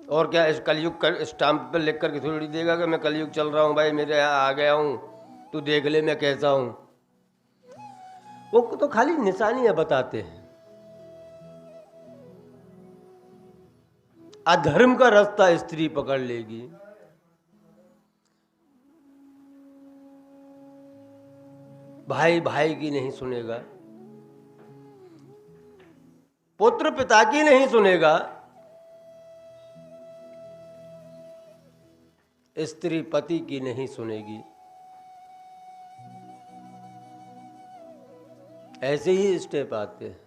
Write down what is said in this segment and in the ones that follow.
और क्या इस कलयुग कर स्टाम्प पर लिख करके थोड़ी देगा कि मैं कलयुग चल रहा हूँ भाई, मेरे यहाँ आ गया हूँ, तू देख ले मैं कैसा हूँ। वो तो खाली निशानियां बताते हैं। अधर्म का रास्ता स्त्री पकड़ लेगी, भाई भाई की नहीं सुनेगा, पुत्र पिता की नहीं सुनेगा, स्त्री पति की नहीं सुनेगी। ऐसे ही स्टेप आते हैं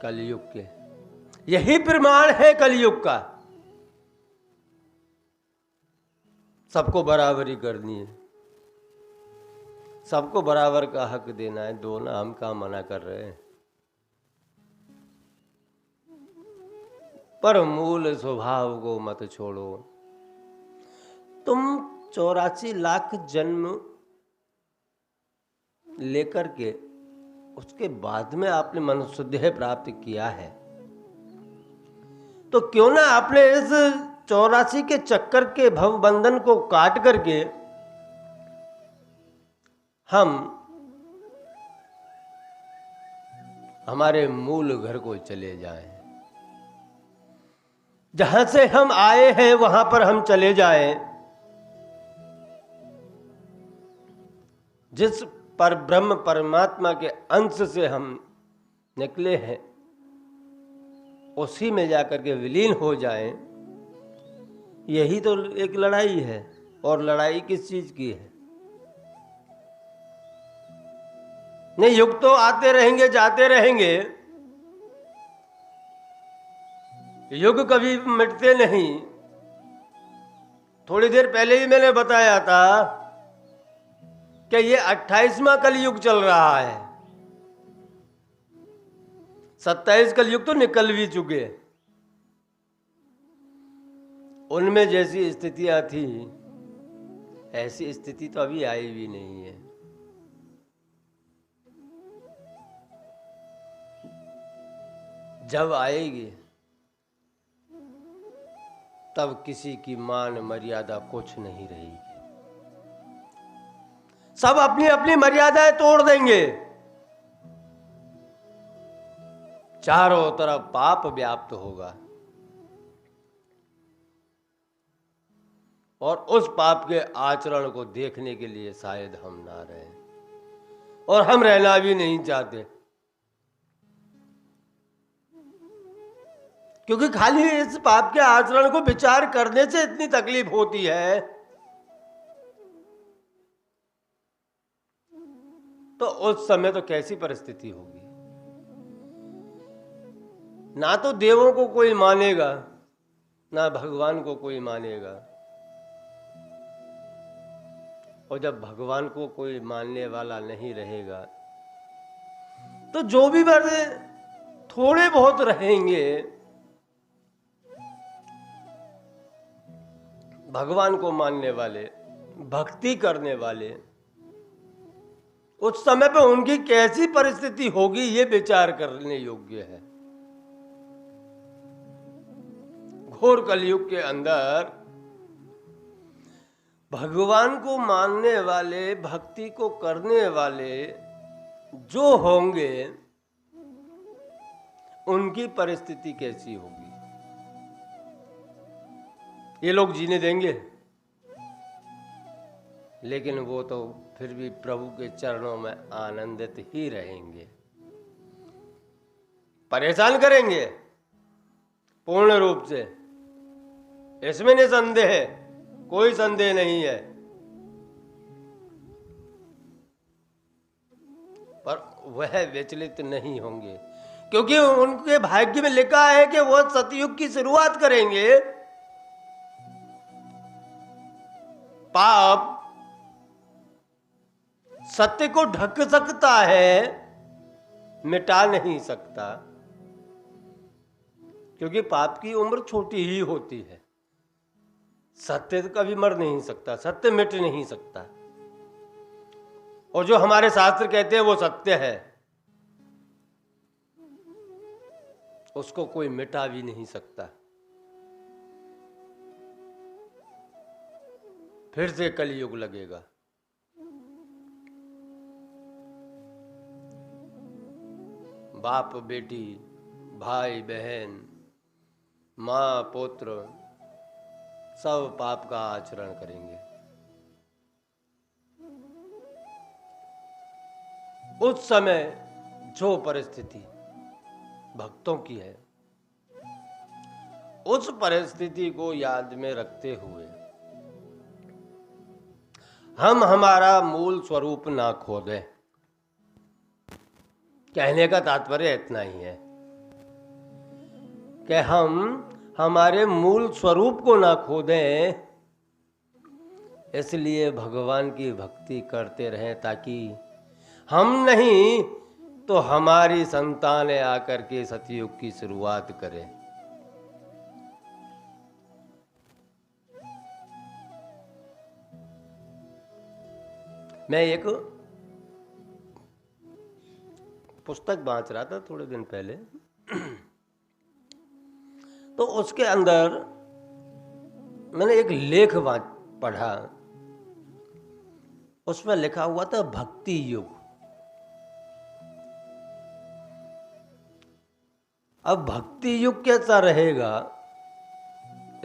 कलयुग के। यही प्रमाण है कलयुग का। सबको बराबरी करनी है, सबको बराबर का हक देना है। दो ना, हम कहाँ मना कर रहे हैं। पर मूल स्वभाव को मत छोड़ो। तुम 84 लाख जन्म लेकर के उसके बाद में आपने मनुष्य देह प्राप्त किया है, तो क्यों ना आपने इस 84 के चक्कर के भव बंधन को काट करके हम हमारे मूल घर को चले जाएं। जहां से हम आए हैं वहां पर हम चले जाएं। जिस पर ब्रह्म परमात्मा के अंश से हम निकले हैं उसी में जाकर के विलीन हो जाएं। यही तो एक लड़ाई है। और लड़ाई किस चीज की है? नहीं, युग तो आते रहेंगे जाते रहेंगे, युग कभी मिटते नहीं। थोड़ी देर पहले ही मैंने बताया था कि ये 28वां कलयुग चल रहा है। 27 कलयुग तो निकल भी चुके, उनमें जैसी स्थितियां थी ऐसी स्थिति तो अभी आई भी नहीं है। जब आएगी तब किसी की मान मर्यादा कुछ नहीं रहेगी। सब अपनी अपनी मर्यादाएं तोड़ देंगे। चारों तरफ पाप व्याप्त होगा और उस पाप के आचरण को देखने के लिए शायद हम ना रहें, और हम रहना भी नहीं चाहते। क्योंकि खाली इस पाप के आचरण को विचार करने से इतनी तकलीफ होती है, तो उस समय तो कैसी परिस्थिति होगी। ना तो देवों को कोई मानेगा, ना भगवान को कोई मानेगा। और जब भगवान को कोई मानने वाला नहीं रहेगा तो जो भी बड़े थोड़े बहुत रहेंगे भगवान को मानने वाले, भक्ति करने वाले, उस समय पे उनकी कैसी परिस्थिति होगी ये विचार करने योग्य है। घोर कलयुग के अंदर भगवान को मानने वाले, भक्ति को करने वाले जो होंगे उनकी परिस्थिति कैसी होगी? ये लोग जीने देंगे? लेकिन वो तो फिर भी प्रभु के चरणों में आनंदित ही रहेंगे। परेशान करेंगे पूर्ण रूप से, इसमें निसंदेह है, कोई संदेह नहीं है। पर वह विचलित नहीं होंगे, क्योंकि उनके भाग्य में लिखा है कि वह सतयुग की शुरुआत करेंगे। पाप सत्य को ढक सकता है, मिटा नहीं सकता, क्योंकि पाप की उम्र छोटी ही होती है। सत्य कभी मर नहीं सकता, सत्य मिट नहीं सकता। और जो हमारे शास्त्र कहते हैं वो सत्य है। उसको कोई मिटा भी नहीं सकता। फिर से कलयुग लगेगा। बाप बेटी, भाई बहन, माँ पुत्र सब पाप का आचरण करेंगे। उस समय जो परिस्थिति भक्तों की है, उस परिस्थिति को याद में रखते हुए हम हमारा मूल स्वरूप ना खो दें। कहने का तात्पर्य इतना ही है कि हम हमारे मूल स्वरूप को ना खो दें, इसलिए भगवान की भक्ति करते रहें, ताकि हम नहीं तो हमारी संतानें आकर के सतयुग की शुरुआत करें। मैं एक पुस्तक बांच रहा था थोड़े दिन पहले, तो उसके अंदर मैंने एक लेख पढ़ा। उसमें लिखा हुआ था भक्ति युग। अब भक्ति युग कैसा रहेगा,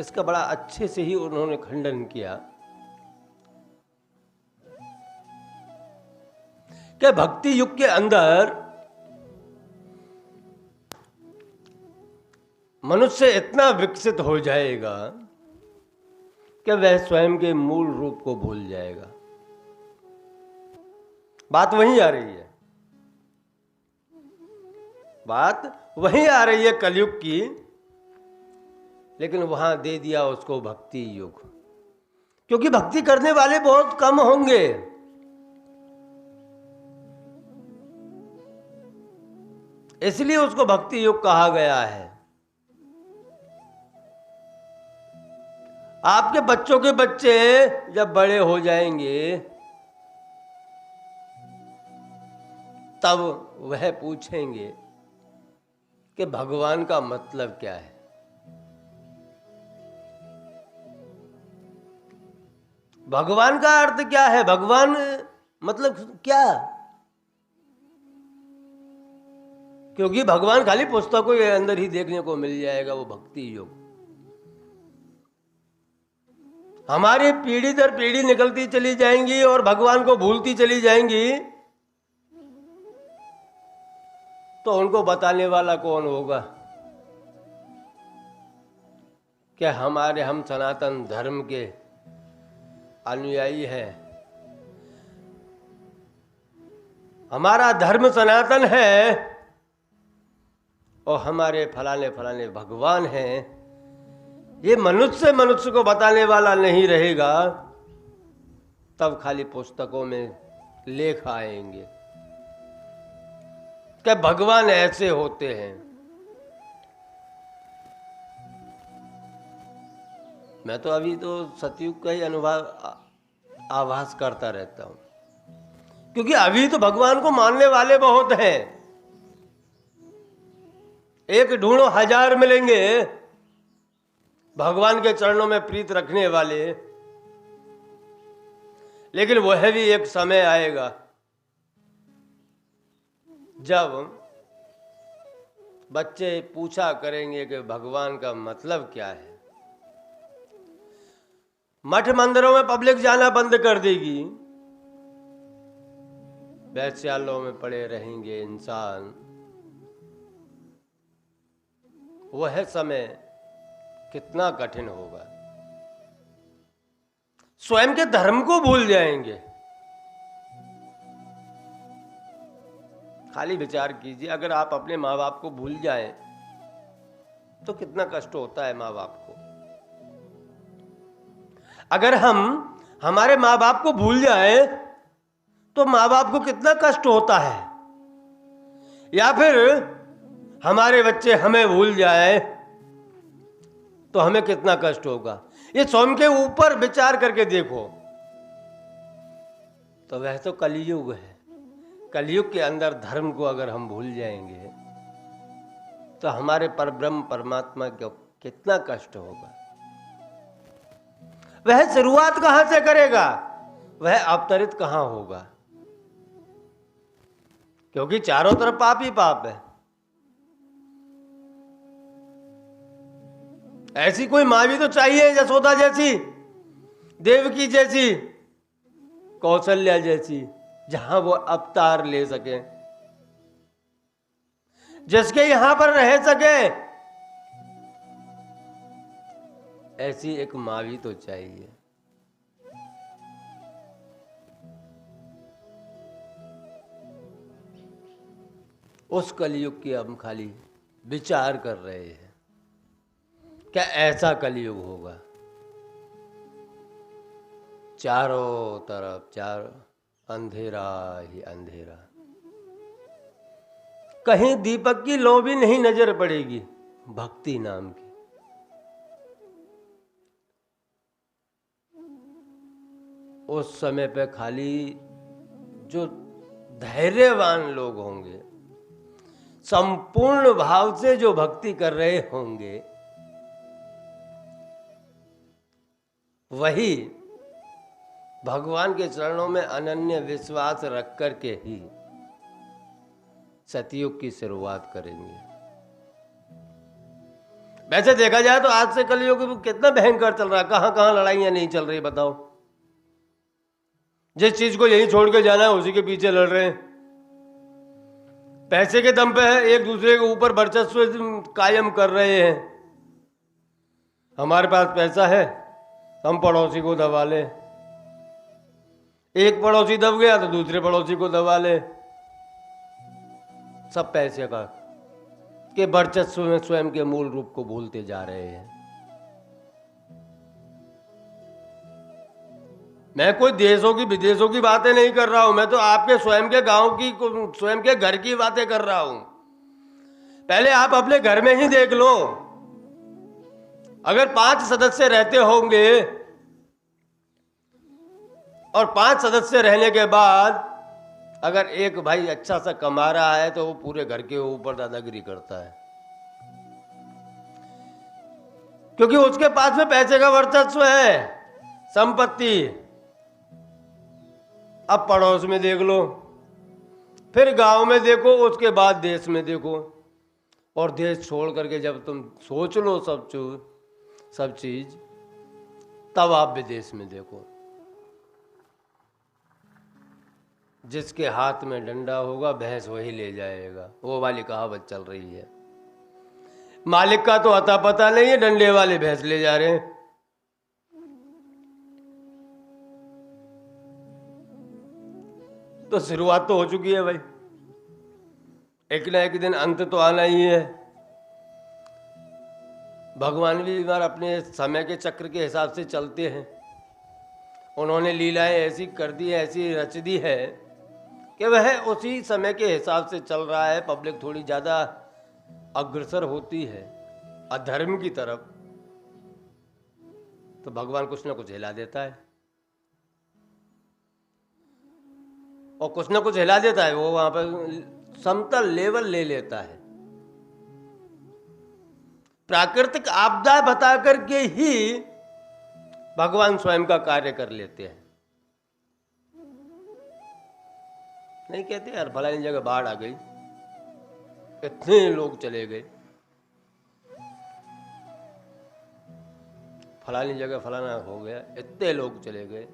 इसका बड़ा अच्छे से ही उन्होंने खंडन किया कि भक्ति युग के अंदर मनुष्य इतना विकसित हो जाएगा कि वह स्वयं के मूल रूप को भूल जाएगा। बात वहीं आ रही है, बात वहीं आ रही है कलयुग की, लेकिन वहां दे दिया उसको भक्ति युग, क्योंकि भक्ति करने वाले बहुत कम होंगे। इसलिए उसको भक्ति युग कहा गया है। आपके बच्चों के बच्चे जब बड़े हो जाएंगे तब वह पूछेंगे कि भगवान का मतलब क्या है। भगवान का अर्थ क्या है, भगवान मतलब क्या? क्योंकि भगवान खाली पुस्तकों के अंदर ही देखने को मिल जाएगा वो भक्ति योग। हमारी पीढ़ी दर पीढ़ी निकलती चली जाएंगी और भगवान को भूलती चली जाएंगी, तो उनको बताने वाला कौन होगा कि हम सनातन धर्म के अनुयायी हैं, हमारा धर्म सनातन है और हमारे फलाने फलाने भगवान हैं। ये मनुष्य को बताने वाला नहीं रहेगा, तब खाली पुस्तकों में लेख आएंगे कि भगवान ऐसे होते हैं। मैं तो अभी तो सतयुग का ही अनुभव आभास करता रहता हूं, क्योंकि अभी तो भगवान को मानने वाले बहुत हैं। एक ढूंढो हजार मिलेंगे भगवान के चरणों में प्रीत रखने वाले, लेकिन वह भी एक समय आएगा जब बच्चे पूछा करेंगे कि भगवान का मतलब क्या है। मठ मंदिरों में पब्लिक जाना बंद कर देगी, वैश्यालयों में पड़े रहेंगे इंसान। वह समय कितना कठिन होगा। स्वयं के धर्म को भूल जाएंगे। खाली विचार कीजिए, अगर आप अपने माँ बाप को भूल जाएं तो कितना कष्ट होता है माँ बाप को। अगर हम हमारे माँ बाप को भूल जाएं तो माँ बाप को कितना कष्ट होता है। या फिर हमारे बच्चे हमें भूल जाएं तो हमें कितना कष्ट होगा। ये स्वयं के ऊपर विचार करके देखो, तो वह तो कलयुग है। कलयुग के अंदर धर्म को अगर हम भूल जाएंगे तो हमारे परब्रह्म परमात्मा को कितना कष्ट होगा। वह शुरुआत कहां से करेगा, वह अवतरित कहां होगा, क्योंकि चारों तरफ पाप ही पाप है। ऐसी कोई मां भी तो चाहिए, यशोदा जैसी, देवकी जैसी, कौशल्या जैसी, जहां वो अवतार ले सके, जिसके यहां पर रह सके। ऐसी एक मां भी तो चाहिए। उस कलयुग की हम खाली विचार कर रहे हैं, क्या ऐसा कलयुग होगा। चारों तरफ अंधेरा ही अंधेरा, कहीं दीपक की लौ भी नहीं नजर पड़ेगी भक्ति नाम की। उस समय पे खाली जो धैर्यवान लोग होंगे, संपूर्ण भाव से जो भक्ति कर रहे होंगे, वही भगवान के चरणों में अनन्य विश्वास रख कर के ही सतयुग की शुरुआत करेंगे। वैसे देखा जाए तो आज से कलयुग कितना भयंकर चल रहा है, कहां कहां लड़ाइयां नहीं चल रही, बताओ। जिस चीज को यही छोड़ के जाना है उसी के पीछे लड़ रहे हैं। पैसे के दम पे है, एक दूसरे के ऊपर वर्चस्व कायम कर रहे हैं। हमारे पास पैसा है, हम पड़ोसी को दबा ले, एक पड़ोसी दब गया तो दूसरे पड़ोसी को दबा ले। सब पैसे का के वर्चस्व में स्वयं के मूल रूप को भूलते जा रहे हैं। मैं कोई देशों की विदेशों की बातें नहीं कर रहा हूं, मैं तो आपके स्वयं के गांव की, स्वयं के घर की बातें कर रहा हूं। पहले आप अपने घर में ही देख लो, अगर 5 सदस्य रहते होंगे और 5 सदस्य रहने के बाद अगर एक भाई अच्छा सा कमा रहा है तो वो पूरे घर के ऊपर दादागिरी करता है, क्योंकि उसके पास में पैसे का वर्चस्व है, संपत्ति। अब पड़ोस में देख लो, फिर गांव में देखो, उसके बाद देश में देखो, और देश छोड़ करके जब तुम सोच लो सब चीज, तब आप विदेश में देखो। जिसके हाथ में डंडा होगा भैंस वही ले जाएगा, वो वाली कहावत चल रही है। मालिक का तो अता पता नहीं है, डंडे वाले भैंस ले जा रहे हैं। तो शुरुआत तो हो चुकी है भाई, एक ना एक दिन अंत तो आना ही है। भगवान भी बार अपने समय के चक्र के हिसाब से चलते हैं। उन्होंने लीलाएं ऐसी कर दी, ऐसी रच दी है कि वह उसी समय के हिसाब से चल रहा है। पब्लिक थोड़ी ज़्यादा अग्रसर होती है अधर्म की तरफ, तो भगवान कुछ ना कुछ हिला देता है, और कुछ ना कुछ हिला देता है, वो वहां पर समतल लेवल ले लेता है। प्राकृतिक आपदा बता करके ही भगवान स्वयं का कार्य कर लेते हैं। नहीं कहते यार फलानी जगह बाढ़ आ गई, इतने लोग चले गए, फलानी जगह फलाना हो गया, इतने लोग चले गए।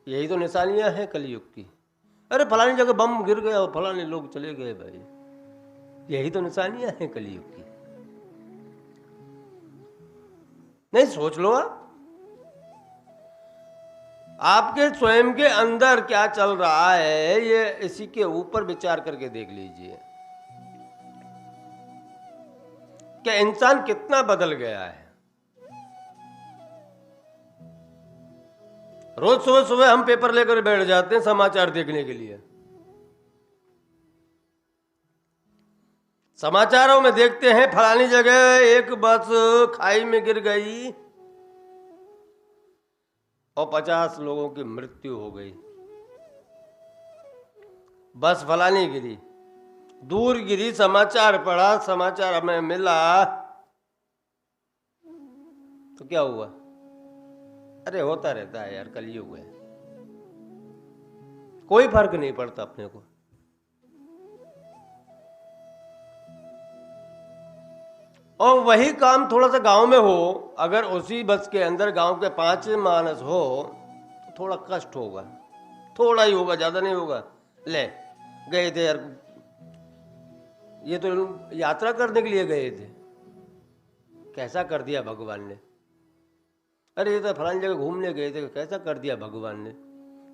यही तो निशानियां हैं कलयुग की। अरे फलानी जगह बम गिर गया और फलाने लोग चले गए भाई, यही तो निशानियां हैं कलयुग की। नहीं सोच लो आपके स्वयं के अंदर क्या चल रहा है, ये इसी के ऊपर विचार करके देख लीजिए कि इंसान कितना बदल गया है। रोज सुबह सुबह हम पेपर लेकर बैठ जाते हैं समाचार देखने के लिए। समाचारों में देखते हैं फलानी जगह एक बस खाई में गिर गई और 50 लोगों की मृत्यु हो गई। बस फलानी गिरी, दूरगिरी समाचार पढ़ा, समाचार हमें मिला तो क्या हुआ? अरे होता रहता है यार, कलयुग है, कोई फर्क नहीं पड़ता अपने को। और वही काम थोड़ा सा गांव में हो, अगर उसी बस के अंदर गांव के 5 मानस हो तो थोड़ा कष्ट होगा, थोड़ा ही होगा, ज्यादा नहीं होगा। ले गए थे यार, ये तो यात्रा करने के लिए गए थे, कैसा कर दिया भगवान ने। अरे ये तो फलानी जगह घूमने गए थे, कैसा कर दिया भगवान ने,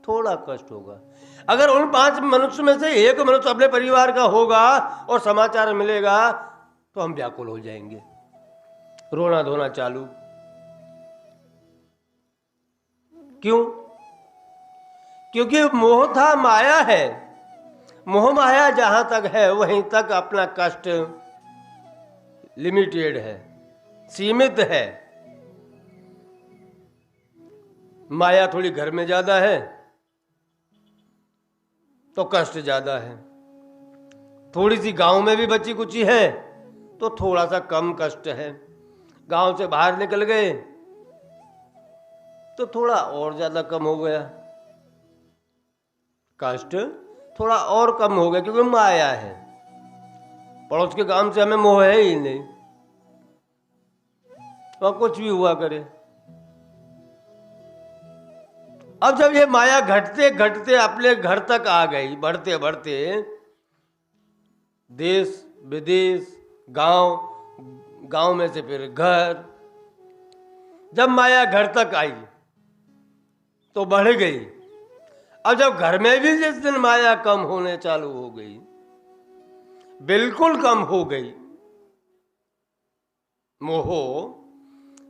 थोड़ा कष्ट होगा। अगर उन 5 मनुष्य में से एक मनुष्य अपने परिवार का होगा और समाचार मिलेगा तो हम व्याकुल हो जाएंगे, रोना धोना चालू। क्यों? क्योंकि मोह था, माया है। मोह माया जहां तक है वहीं तक अपना कष्ट लिमिटेड है, सीमित है। माया थोड़ी घर में ज्यादा है तो कष्ट ज्यादा है, थोड़ी सी गांव में भी बची कुची है तो थोड़ा सा कम कष्ट है, गांव से बाहर निकल गए तो थोड़ा और ज्यादा कम हो गया, कष्ट थोड़ा और कम हो गया, क्योंकि माया है। पड़ोस के काम से हमें मोह है ही नहीं, वहां कुछ भी हुआ करे। अब जब ये माया घटते घटते अपने घर तक आ गई, बढ़ते बढ़ते देश विदेश, गांव, गांव में से फिर घर, जब माया घर तक आई तो बढ़ गई। अब जब घर में भी जिस दिन माया कम होने चालू हो गई, बिल्कुल कम हो गई, मोह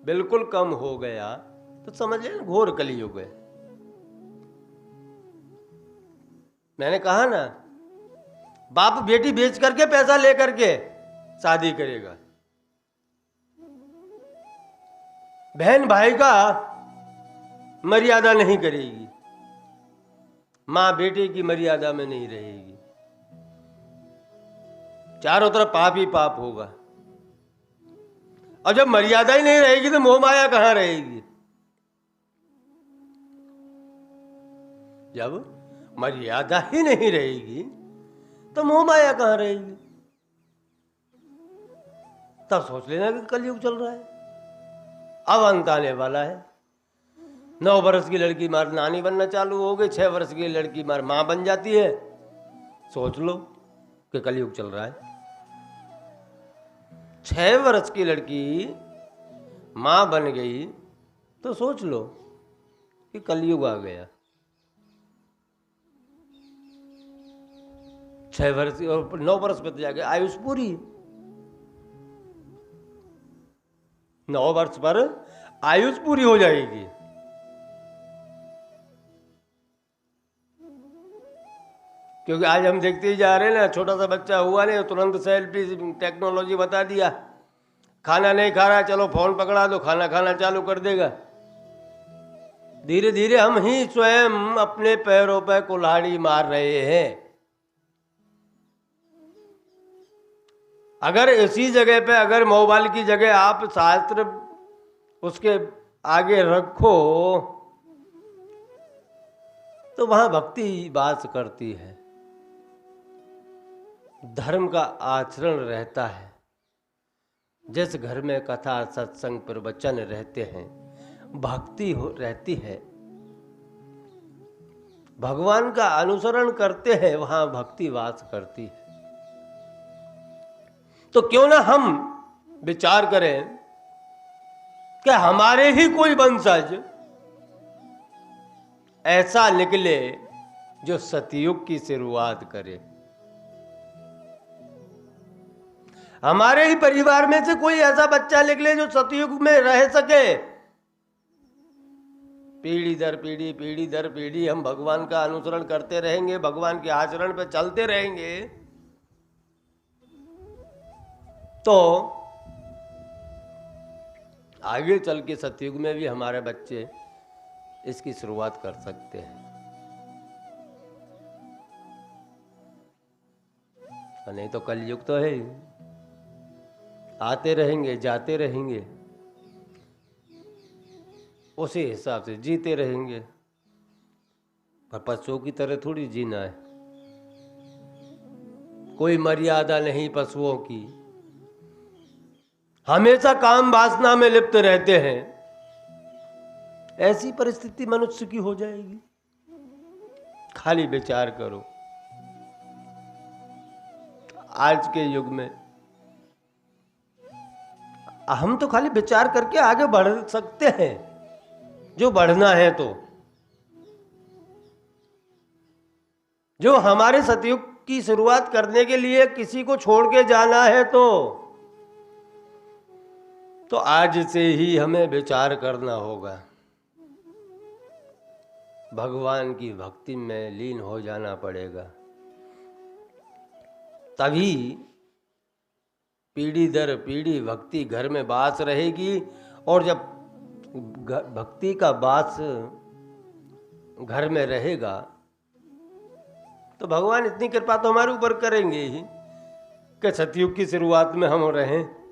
बिल्कुल कम हो गया, तो समझिए घोर कलयुग है। मैंने कहा ना, बाप बेटी बेच करके पैसा लेकर के शादी करेगा, बहन भाई का मर्यादा नहीं करेगी, मां बेटे की मर्यादा में नहीं रहेगी, चारों तरफ पाप ही पाप होगा। और जब मर्यादा ही नहीं रहेगी तो मोह माया कहां रहेगी? जब मर्यादा ही नहीं रहेगी तो मोह माया कहां रहेगी? तब सोच लेना कि कलयुग चल रहा है, अब अंत आने वाला है। 9 वर्ष की लड़की मार नानी बनना चालू हो गई, 6 वर्ष की लड़की मार मां बन जाती है। सोच लो कि कलयुग चल रहा है। 6 वर्ष की लड़की मां बन गई तो सोच लो कि कलयुग आ गया। 6 वर्ष और 9 वर्ष पर जाके आयुष पूरी, 9 वर्ष पर आयुष पूरी हो जाएगी। क्योंकि आज हम देखते ही जा रहे हैं ना, छोटा सा बच्चा हुआ नहीं तुरंत सेल्फी, टेक्नोलॉजी बता दिया, खाना नहीं खा रहा चलो फोन पकड़ा दो, खाना खाना चालू कर देगा। धीरे धीरे हम ही स्वयं अपने पैरों पर कुल्हाड़ी मार रहे हैं। अगर इसी जगह पे, अगर मोबाइल की जगह आप शास्त्र उसके आगे रखो तो वहां भक्ति वास करती है, धर्म का आचरण रहता है। जिस घर में कथा सत्संग प्रवचन रहते हैं, भक्ति रहती है, भगवान का अनुसरण करते हैं, वहां भक्ति वास करती है। तो क्यों ना हम विचार करें कि हमारे ही कोई वंशज ऐसा निकले जो सतयुग की शुरुआत करे, हमारे ही परिवार में से कोई ऐसा बच्चा निकले जो सतयुग में रह सके। पीढ़ी दर पीढ़ी, पीढ़ी दर पीढ़ी हम भगवान का अनुसरण करते रहेंगे, भगवान के आचरण पे चलते रहेंगे, तो आगे चल के सतयुग में भी हमारे बच्चे इसकी शुरुआत कर सकते हैं। नहीं तो कलयुग तो है ही, आते रहेंगे जाते रहेंगे, उसी हिसाब से जीते रहेंगे। पर पशुओं की तरह थोड़ी जीना है, कोई मर्यादा नहीं पशुओं की, हमेशा काम वासना में लिप्त रहते हैं। ऐसी परिस्थिति मनुष्य की हो जाएगी। खाली विचार करो, आज के युग में हम तो खाली विचार करके आगे बढ़ सकते हैं, जो बढ़ना है तो। जो हमारे सतयुग की शुरुआत करने के लिए किसी को छोड़ के जाना है तो आज से ही हमें विचार करना होगा, भगवान की भक्ति में लीन हो जाना पड़ेगा। तभी पीढ़ी दर पीढ़ी भक्ति घर में वास रहेगी। और जब भक्ति का वास घर में रहेगा तो भगवान इतनी कृपा तो हमारे ऊपर करेंगे ही कि सतयुग की शुरुआत में हम रहें।